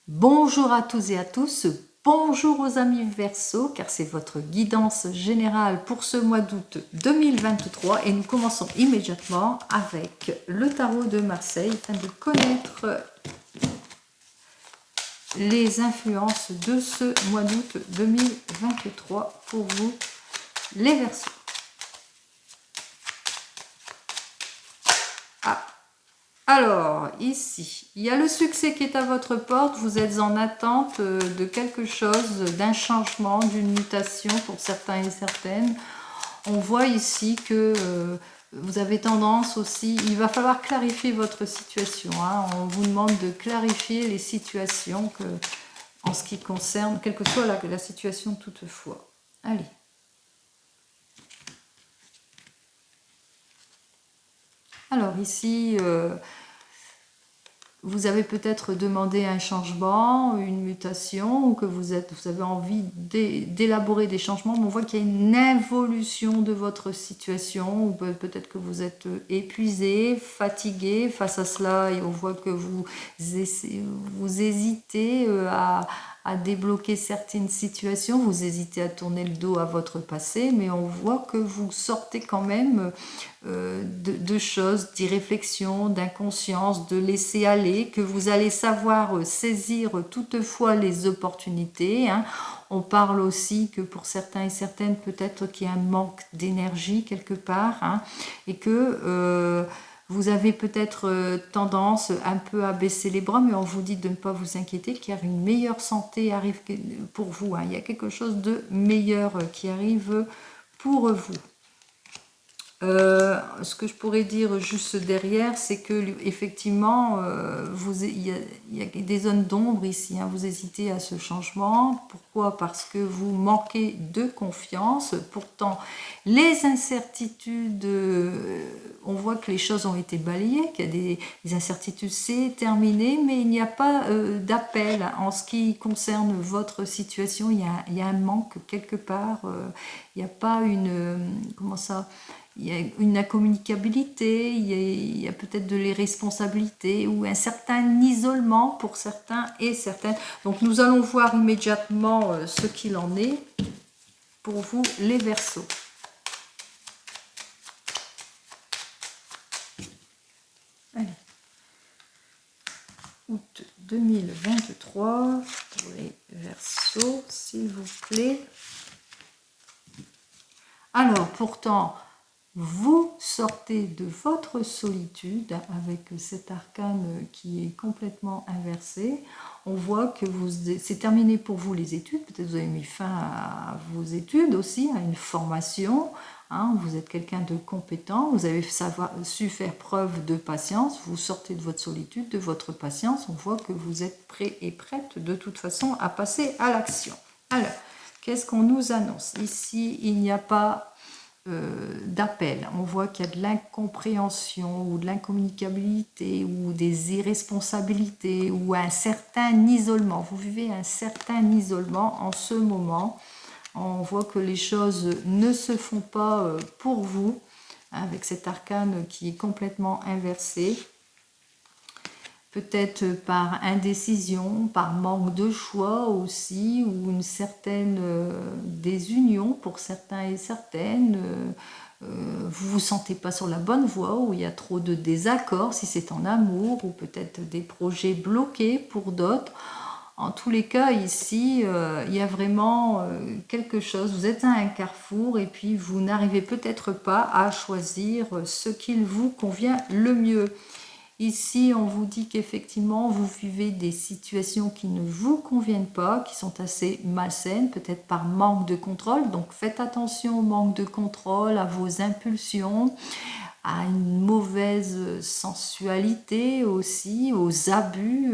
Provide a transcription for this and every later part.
Bonjour à tous et à tous, bonjour aux amis Verseau, car c'est votre guidance générale pour ce mois d'août 2023 et nous commençons immédiatement avec le tarot de Marseille afin de connaître les influences de ce mois d'août 2023 pour vous les Verseaux. Alors, ici, il y a le succès qui est à votre porte. Vous êtes en attente de quelque chose, d'un changement, d'une mutation pour certains et certaines. On voit ici que vous avez tendance aussi, il va falloir clarifier votre situation. On vous demande de clarifier les situations en ce qui concerne, quelle que soit la situation toutefois. Allez. Alors ici, vous avez peut-être demandé un changement, une mutation, ou que vous avez envie d'élaborer des changements, mais on voit qu'il y a une évolution de votre situation, ou peut-être que vous êtes épuisé, fatigué face à cela, et on voit que vous hésitez à débloquer certaines situations, vous hésitez à tourner le dos à votre passé, mais on voit que vous sortez quand même de choses, d'irréflexion, d'inconscience, de laisser aller, que vous allez savoir saisir toutefois les opportunités. On parle aussi que pour certains et certaines, peut-être qu'il y a un manque d'énergie quelque part, et que vous avez peut-être tendance un peu à baisser les bras, mais on vous dit de ne pas vous inquiéter, car une meilleure santé arrive pour vous. Il y a quelque chose de meilleur qui arrive pour vous. Ce que je pourrais dire juste derrière, c'est que effectivement, il y a des zones d'ombre ici. Vous hésitez à ce changement. Pourquoi? Parce que vous manquez de confiance. Pourtant, les incertitudes, on voit que les choses ont été balayées, qu'il y a des incertitudes, c'est terminé, mais il n'y a pas d'appel. En ce qui concerne votre situation, il y a un manque quelque part. Il n'y a pas une... comment ça? Il y a une incommunicabilité, il y a peut-être de l'irresponsabilité ou un certain isolement pour certains et certaines. Donc nous allons voir immédiatement ce qu'il en est pour vous les Verseaux. Allez. Août 2023 pour les Verseaux, s'il vous plaît. Alors pourtant, vous sortez de votre solitude avec cet arcane qui est complètement inversé. On voit que c'est terminé pour vous les études. Peut-être vous avez mis fin à vos études aussi, à une formation. Vous êtes quelqu'un de compétent. Vous avez su faire preuve de patience. Vous sortez de votre solitude, de votre patience. On voit que vous êtes prêt et prête de toute façon à passer à l'action. Alors, qu'est-ce qu'on nous annonce? Ici, il n'y a pas d'appel. On voit qu'il y a de l'incompréhension ou de l'incommunicabilité ou des irresponsabilités ou un certain isolement. Vous vivez un certain isolement en ce moment. On voit que les choses ne se font pas pour vous, avec cet arcane qui est complètement inversé. Peut-être par indécision, par manque de choix aussi, ou une certaine désunion pour certains et certaines. Vous vous sentez pas sur la bonne voie, ou il y a trop de désaccords si c'est en amour, ou peut-être des projets bloqués pour d'autres. En tous les cas, ici, il y a vraiment quelque chose. Vous êtes à un carrefour et puis vous n'arrivez peut-être pas à choisir ce qu'il vous convient le mieux. Ici, on vous dit qu'effectivement, vous vivez des situations qui ne vous conviennent pas, qui sont assez malsaines, peut-être par manque de contrôle. Donc, faites attention au manque de contrôle, à vos impulsions, à une mauvaise sensualité aussi, aux abus.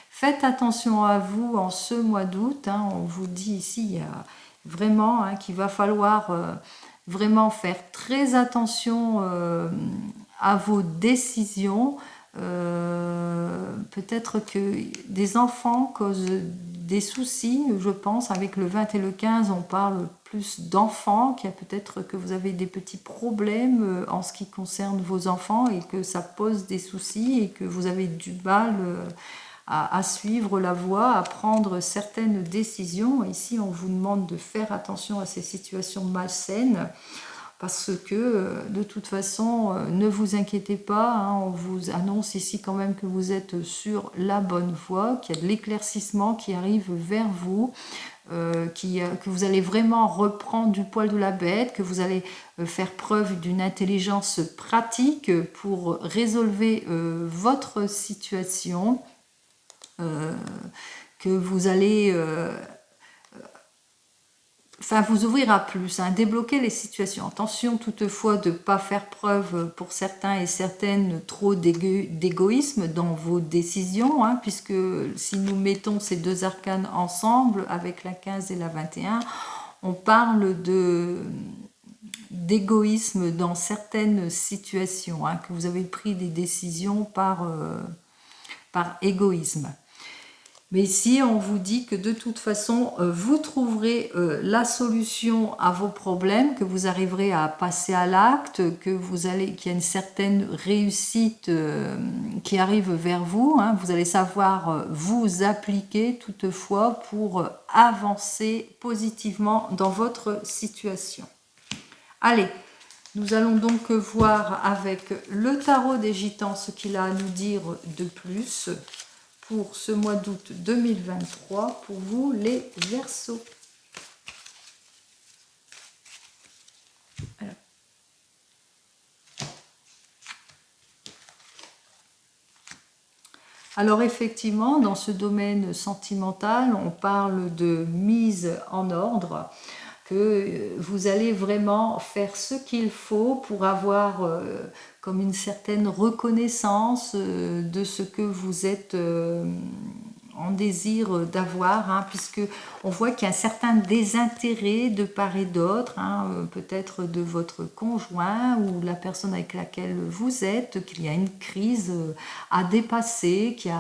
Faites attention à vous en ce mois d'août. On vous dit ici, il y a vraiment qu'il va falloir vraiment faire très attention à vos décisions. Peut-être que des enfants causent des soucis, je pense. Avec le 20 et le 15, on parle plus d'enfants, qu'il y a peut-être que vous avez des petits problèmes en ce qui concerne vos enfants et que ça pose des soucis et que vous avez du mal à suivre la voie, à prendre certaines décisions. Ici, on vous demande de faire attention à ces situations malsaines, parce que de toute façon, ne vous inquiétez pas, hein, on vous annonce ici quand même que vous êtes sur la bonne voie, qu'il y a de l'éclaircissement qui arrive vers vous, que vous allez vraiment reprendre du poil de la bête, que vous allez faire preuve d'une intelligence pratique pour résolver votre situation, que vous allez vous ouvrir à plus, hein, débloquer les situations. Attention toutefois de ne pas faire preuve pour certains et certaines trop d'égoïsme dans vos décisions, hein, puisque si nous mettons ces deux arcanes ensemble avec la 15 et la 21, on parle d'égoïsme dans certaines situations, hein, que vous avez pris des décisions par égoïsme. Mais ici, on vous dit que de toute façon, vous trouverez la solution à vos problèmes, que vous arriverez à passer à l'acte, qu'il y a une certaine réussite qui arrive vers vous. Hein. Vous allez savoir vous appliquer toutefois pour avancer positivement dans votre situation. Allez, nous allons donc voir avec le tarot des Gitans ce qu'il a à nous dire de plus pour ce mois d'août 2023, pour vous les Verseaux. Alors effectivement, dans ce domaine sentimental, on parle de mise en ordre, que vous allez vraiment faire ce qu'il faut pour avoir comme une certaine reconnaissance de ce que vous êtes en désir d'avoir, hein, puisque on voit qu'il y a un certain désintérêt de part et d'autre, hein, peut-être de votre conjoint ou la personne avec laquelle vous êtes, qu'il y a une crise à dépasser, qu'il y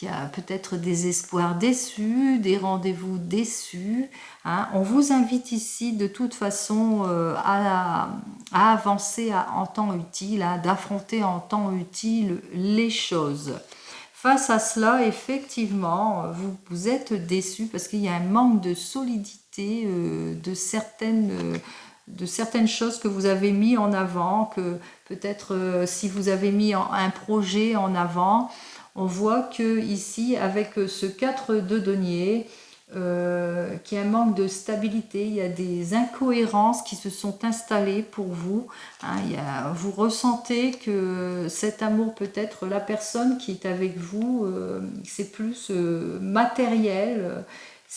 a peut-être des espoirs déçus, des rendez-vous déçus. Hein. On vous invite ici de toute façon à avancer en temps utile, hein, d'affronter en temps utile les choses. Face à cela, effectivement, vous êtes déçu parce qu'il y a un manque de solidité de certaines choses que vous avez mis en avant, que peut-être si vous avez mis un projet en avant, on voit que ici, avec ce 4 de denier, qu'il y a un manque de stabilité, il y a des incohérences qui se sont installées pour vous. Hein, vous ressentez que cet amour, peut-être la personne qui est avec vous, c'est plus matériel,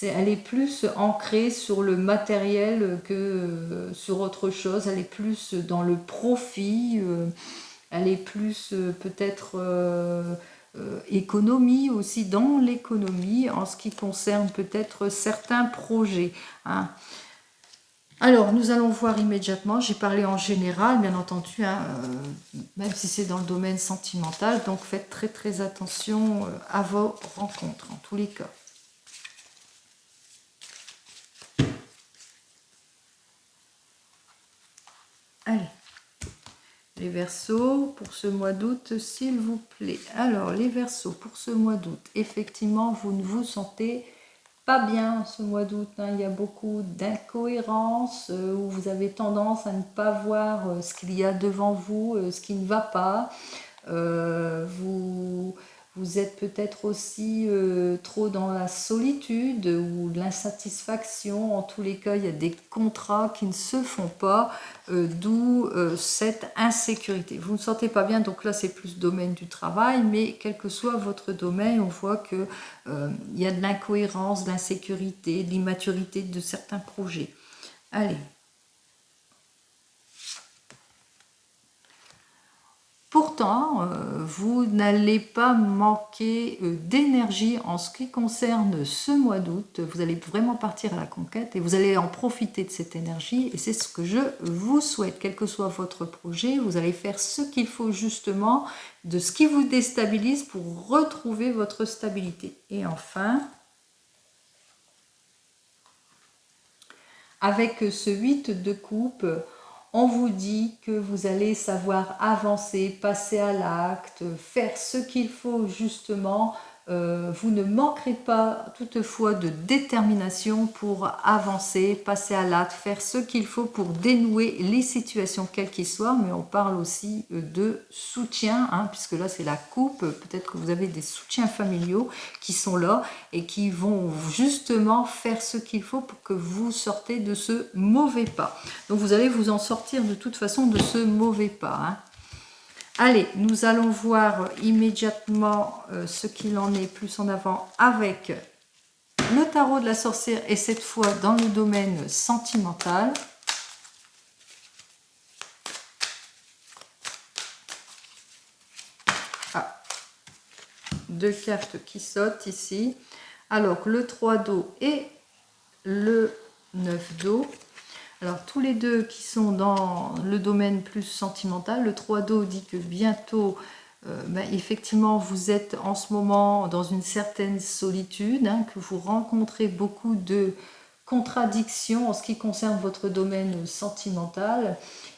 elle est plus ancrée sur le matériel que sur autre chose, elle est plus dans le profit, elle est plus peut-être économie aussi, dans l'économie en ce qui concerne peut-être certains projets. Hein. Alors, nous allons voir immédiatement, j'ai parlé en général, bien entendu, hein, même si c'est dans le domaine sentimental, donc faites très très attention à vos rencontres, en tous les cas. Allez. Les Verseaux, pour ce mois d'août, s'il vous plaît. Alors, les Verseaux, pour ce mois d'août, effectivement, vous ne vous sentez pas bien ce mois d'août. Hein. Il y a beaucoup d'incohérences, où vous avez tendance à ne pas voir ce qu'il y a devant vous, ce qui ne va pas. Vous êtes peut-être aussi trop dans la solitude ou l'insatisfaction. En tous les cas, il y a des contrats qui ne se font pas, d'où cette insécurité. Vous ne vous sentez pas bien, donc là c'est plus domaine du travail, mais quel que soit votre domaine, on voit qu'il y a de l'incohérence, de l'insécurité, de l'immaturité de certains projets. Allez. Pourtant, vous n'allez pas manquer d'énergie en ce qui concerne ce mois d'août. Vous allez vraiment partir à la conquête et vous allez en profiter de cette énergie. Et c'est ce que je vous souhaite, quel que soit votre projet. Vous allez faire ce qu'il faut justement de ce qui vous déstabilise pour retrouver votre stabilité. Et enfin, avec ce 8 de coupe, on vous dit que vous allez savoir avancer, passer à l'acte, faire ce qu'il faut justement vous ne manquerez pas toutefois de détermination pour avancer, passer à l'acte, faire ce qu'il faut pour dénouer les situations quelles qu'elles soient, mais on parle aussi de soutien, hein, puisque là c'est la coupe, peut-être que vous avez des soutiens familiaux qui sont là et qui vont justement faire ce qu'il faut pour que vous sortez de ce mauvais pas. Donc vous allez vous en sortir de toute façon de ce mauvais pas, hein. Allez, nous allons voir immédiatement ce qu'il en est plus en avant avec le tarot de la sorcière et cette fois dans le domaine sentimental. Ah, deux cartes qui sautent ici. Alors, le 3 d'eau et le 9 d'eau. Alors, tous les deux qui sont dans le domaine plus sentimental, le 3 d'eau dit que bientôt, effectivement, vous êtes en ce moment dans une certaine solitude, hein, que vous rencontrez beaucoup de contradictions en ce qui concerne votre domaine sentimental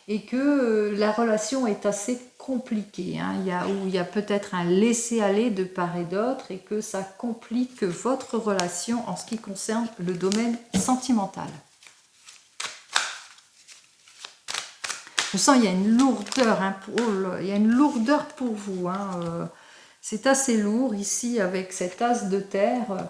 et que la relation est assez compliquée, hein, où il y a peut-être un laisser-aller de part et d'autre et que ça complique votre relation en ce qui concerne le domaine sentimental. Je sens qu'il y a une lourdeur, hein, il y a une lourdeur pour vous. Hein, c'est assez lourd ici avec cet as de terre.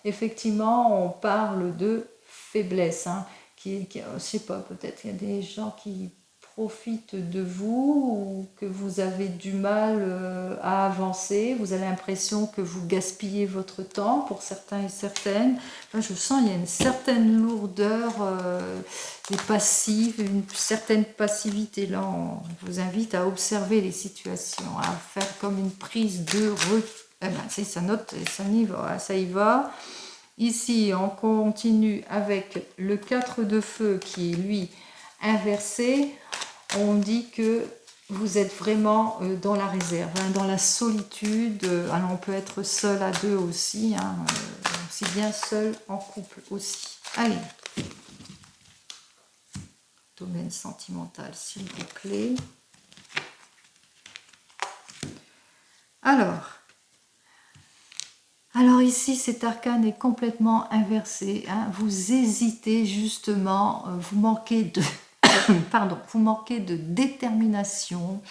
Effectivement, on parle de faiblesse. Hein, je ne sais pas, peut-être il y a des gens qui profitent de vous ou que vous avez du mal à avancer. Vous avez l'impression que vous gaspillez votre temps pour certains et certaines. Là, je sens qu'il y a une certaine lourdeur des passives, une certaine passivité. Là, on vous invite à observer les situations, à faire comme une prise de recul. Eh ben, ça note, ça y va. Ici, on continue avec le 4 de feu qui est, lui, inversé. On dit que vous êtes vraiment dans la réserve, hein, dans la solitude. Alors, on peut être seul à deux aussi, hein, aussi bien seul en couple aussi. Allez. Domaine sentimental, s'il vous plaît. Alors ici, cet arcane est complètement inversé. Hein. Vous hésitez justement, vous manquez de, pardon, vous manquez de détermination,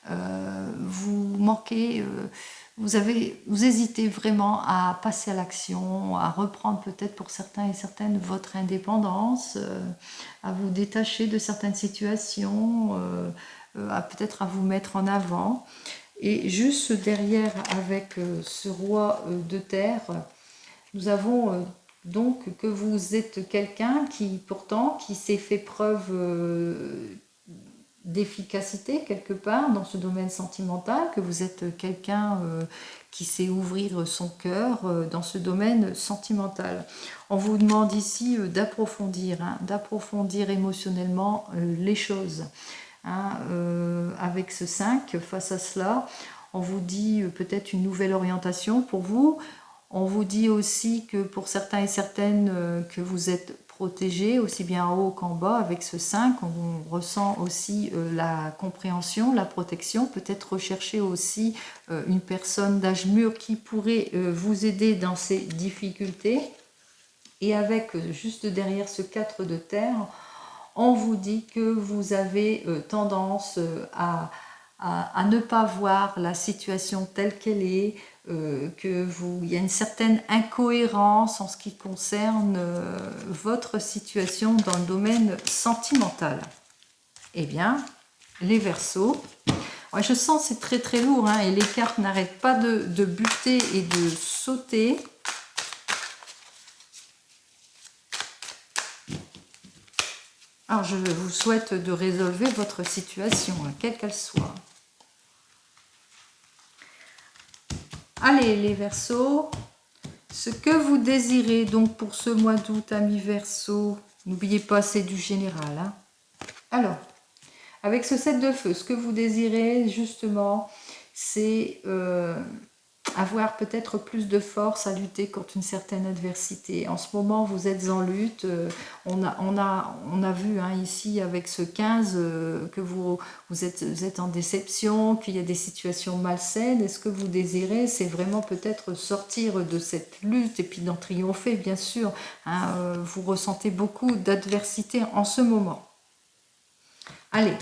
vous manquez, vous hésitez vraiment à passer à l'action, à reprendre peut-être pour certains et certaines votre indépendance, à vous détacher de certaines situations, peut-être à vous mettre en avant. Et juste derrière, avec ce roi de terre, nous avons donc que vous êtes quelqu'un qui, pourtant, qui s'est fait preuve d'efficacité quelque part dans ce domaine sentimental, que vous êtes quelqu'un qui sait ouvrir son cœur dans ce domaine sentimental. On vous demande ici d'approfondir, hein, d'approfondir émotionnellement les choses. Hein, avec ce 5, face à cela, on vous dit peut-être une nouvelle orientation pour vous. On vous dit aussi que pour certains et certaines, que vous êtes protégés, aussi bien en haut qu'en bas. Avec ce 5, on ressent aussi la compréhension, la protection. Peut-être rechercher aussi une personne d'âge mûr qui pourrait vous aider dans ces difficultés. Et avec juste derrière ce 4 de terre, on vous dit que vous avez tendance à ne pas voir la situation telle qu'elle est, il y a une certaine incohérence en ce qui concerne votre situation dans le domaine sentimental. Eh bien, les Verseaux, ouais, je sens que c'est très très lourd, hein, et les cartes n'arrêtent pas de buter et de sauter. Alors, je vous souhaite de résolver votre situation, quelle qu'elle soit. Allez, les Verseaux, ce que vous désirez donc pour ce mois d'août, amis Verseaux, n'oubliez pas, c'est du général. Hein. Alors, avec ce 7 de feu, ce que vous désirez, justement, c'est avoir peut-être plus de force à lutter contre une certaine adversité. En ce moment, vous êtes en lutte. On a vu hein, ici avec ce 15 que vous êtes en déception, qu'il y a des situations malsaines. Et ce que vous désirez, c'est vraiment peut-être sortir de cette lutte et puis d'en triompher, bien sûr. Hein, vous ressentez beaucoup d'adversité en ce moment. Allez,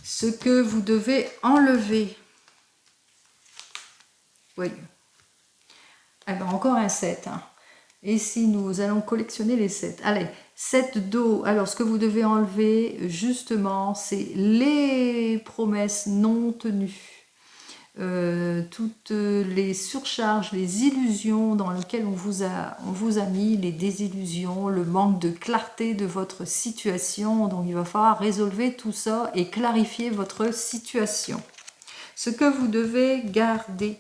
ce que vous devez enlever. Oui. Eh ben, encore un 7. Hein. Et si nous allons collectionner les 7. Allez, 7 d'eau. Alors, ce que vous devez enlever, justement, c'est les promesses non tenues. Toutes les surcharges, les illusions dans lesquelles on vous a mis, les désillusions, le manque de clarté de votre situation. Donc, il va falloir résolver tout ça et clarifier votre situation. Ce que vous devez garder.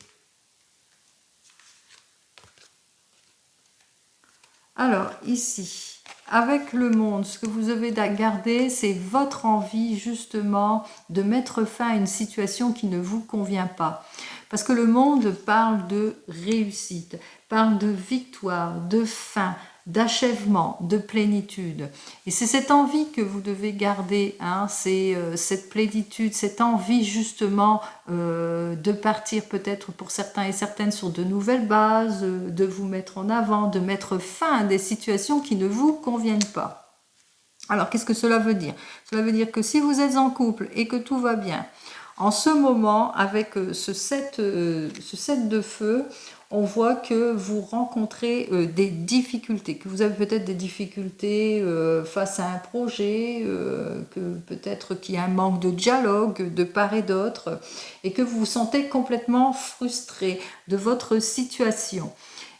Alors, ici, avec le monde, ce que vous devez garder, c'est votre envie, justement, de mettre fin à une situation qui ne vous convient pas. Parce que le monde parle de réussite, parle de victoire, de fin, d'achèvement, de plénitude. Et c'est cette envie que vous devez garder, hein, c'est cette plénitude, cette envie justement de partir peut-être pour certains et certaines sur de nouvelles bases, de vous mettre en avant, de mettre fin à des situations qui ne vous conviennent pas. Alors, qu'est-ce que cela veut dire? Cela veut dire que si vous êtes en couple et que tout va bien, en ce moment, avec ce 7 de feu, on voit que vous rencontrez des difficultés, que vous avez peut-être des difficultés face à un projet, que peut-être qu'il y a un manque de dialogue de part et d'autre, et que vous vous sentez complètement frustré de votre situation.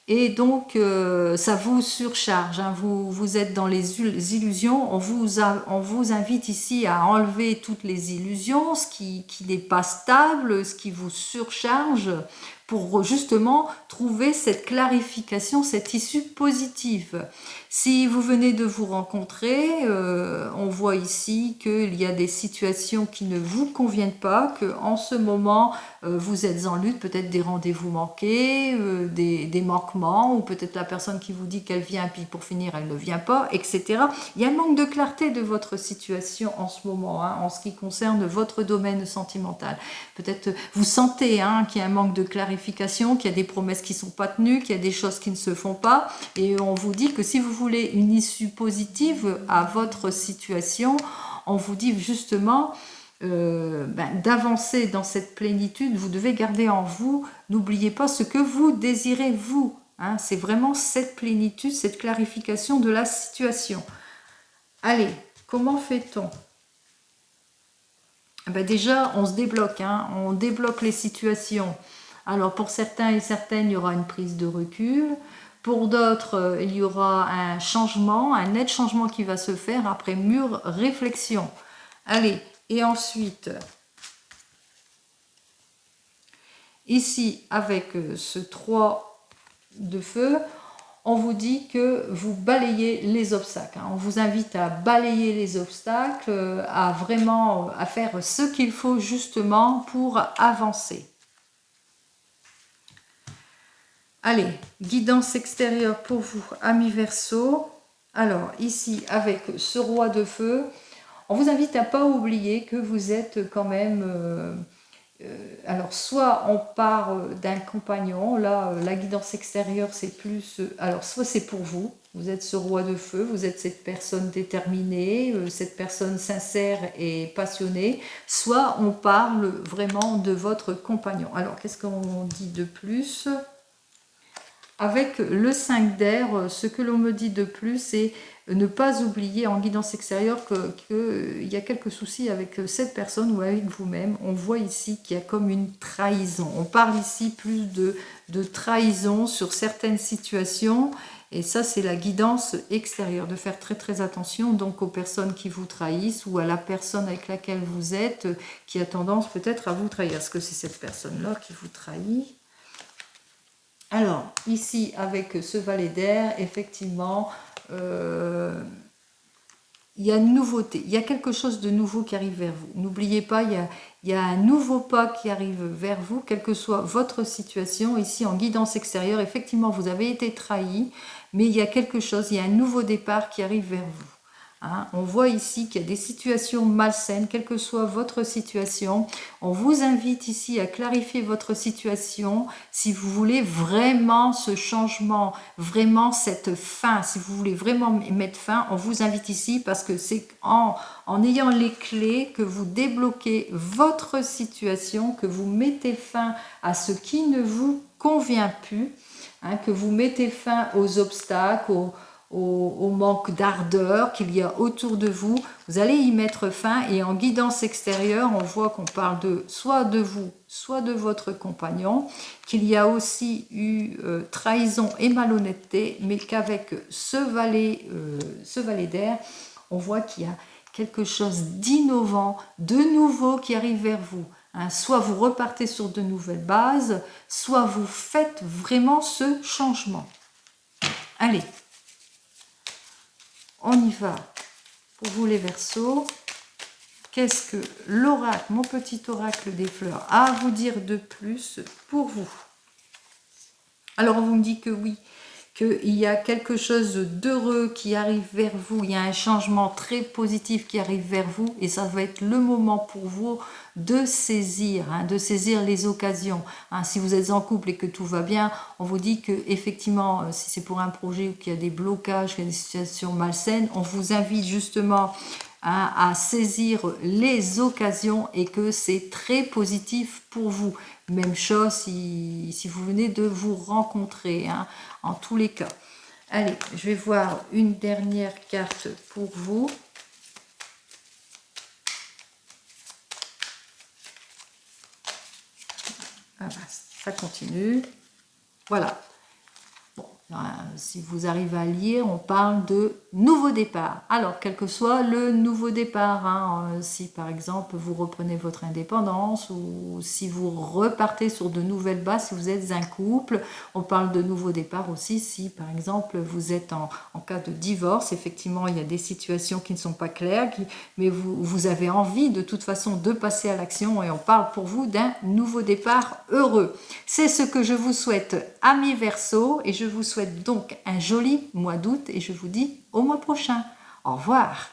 Et donc, ça vous surcharge, hein. Vous êtes dans les illusions. On vous invite ici à enlever toutes les illusions, ce qui n'est pas stable, ce qui vous surcharge, pour justement trouver cette clarification, cette issue positive. Si vous venez de vous rencontrer, on voit ici qu'il y a des situations qui ne vous conviennent pas, qu'en ce moment, vous êtes en lutte, peut-être des rendez-vous manqués, des manquements, ou peut-être la personne qui vous dit qu'elle vient, puis pour finir, elle ne vient pas, etc. Il y a un manque de clarté de votre situation en ce moment, hein, en ce qui concerne votre domaine sentimental. Peut-être vous sentez hein, qu'il y a un manque de clarification, qu'il y a des promesses qui ne sont pas tenues, qu'il y a des choses qui ne se font pas, et on vous dit que si vous voulez une issue positive à votre situation, on vous dit justement d'avancer dans cette plénitude. Vous devez garder en vous, n'oubliez pas ce que vous désirez vous. Hein, c'est vraiment cette plénitude, cette clarification de la situation. Allez, comment fait-on? Déjà, on se débloque, hein, on débloque les situations. Alors, pour certains et certaines, il y aura une prise de recul. Pour d'autres, il y aura un changement, un net changement qui va se faire après mûre réflexion. Allez, et ensuite, ici, avec ce 3 de feu, on vous dit que vous balayez les obstacles. On vous invite à balayer les obstacles, à vraiment à faire ce qu'il faut justement pour avancer. Allez, guidance extérieure pour vous, amis Verseau. Alors, ici, avec ce roi de feu, on vous invite à ne pas oublier que vous êtes quand même... alors, soit on parle d'un compagnon, là, la guidance extérieure, c'est plus... alors, soit c'est pour vous, vous êtes ce roi de feu, vous êtes cette personne déterminée, cette personne sincère et passionnée, soit on parle vraiment de votre compagnon. Alors, qu'est-ce qu'on dit de plus ? Avec le 5 d'air, ce que l'on me dit de plus, c'est ne pas oublier en guidance extérieure qu'il y a quelques soucis avec cette personne ou avec vous-même. On voit ici qu'il y a comme une trahison. On parle ici plus de trahison sur certaines situations. Et ça, c'est la guidance extérieure, de faire très très attention donc aux personnes qui vous trahissent ou à la personne avec laquelle vous êtes qui a tendance peut-être à vous trahir. Est-ce que c'est cette personne-là qui vous trahit ? Alors, ici, avec ce valet d'air, effectivement, il y a une nouveauté, il y a quelque chose de nouveau qui arrive vers vous. N'oubliez pas, il y a un nouveau pas qui arrive vers vous, quelle que soit votre situation. Ici, en guidance extérieure, effectivement, vous avez été trahi, mais il y a quelque chose, il y a un nouveau départ qui arrive vers vous. Hein, on voit ici qu'il y a des situations malsaines, quelle que soit votre situation. On vous invite ici à clarifier votre situation si vous voulez vraiment ce changement, vraiment cette fin, si vous voulez vraiment mettre fin, on vous invite ici parce que c'est en ayant les clés que vous débloquez votre situation, que vous mettez fin à ce qui ne vous convient plus, hein, que vous mettez fin aux obstacles, au manque d'ardeur qu'il y a autour de vous, vous allez y mettre fin. Et en guidance extérieure, on voit qu'on parle soit de vous, soit de votre compagnon, qu'il y a aussi eu trahison et malhonnêteté, mais qu'avec ce valet d'air, on voit qu'il y a quelque chose d'innovant, de nouveau qui arrive vers vous. Hein, soit vous repartez sur de nouvelles bases, soit vous faites vraiment ce changement. Allez, on y va pour vous les Verseaux. Qu'est-ce que l'oracle, mon petit oracle des fleurs, a à vous dire de plus pour vous? Alors, on vous me dit que oui, qu'il y a quelque chose d'heureux qui arrive vers vous, il y a un changement très positif qui arrive vers vous, et ça va être le moment pour vous de saisir les occasions. Hein, si vous êtes en couple et que tout va bien, on vous dit que effectivement, si c'est pour un projet où il y a des blocages, qu'il y a des situations malsaines, on vous invite justement à saisir les occasions et que c'est très positif pour vous. Même chose si vous venez de vous rencontrer, hein, en tous les cas. Allez, je vais voir une dernière carte pour vous. Ah ben, ça continue. Voilà. Bon, si vous arrivez à lire, on parle de nouveau départ. Alors, quel que soit le nouveau départ, hein, si par exemple vous reprenez votre indépendance ou si vous repartez sur de nouvelles bases, si vous êtes un couple, on parle de nouveau départ aussi si par exemple vous êtes en cas de divorce. Effectivement, il y a des situations qui ne sont pas claires, mais vous avez envie de toute façon de passer à l'action et on parle pour vous d'un nouveau départ heureux. C'est ce que je vous souhaite, amis Verseaux, et je vous souhaite donc un joli mois d'août et je vous dis au mois prochain. Au revoir.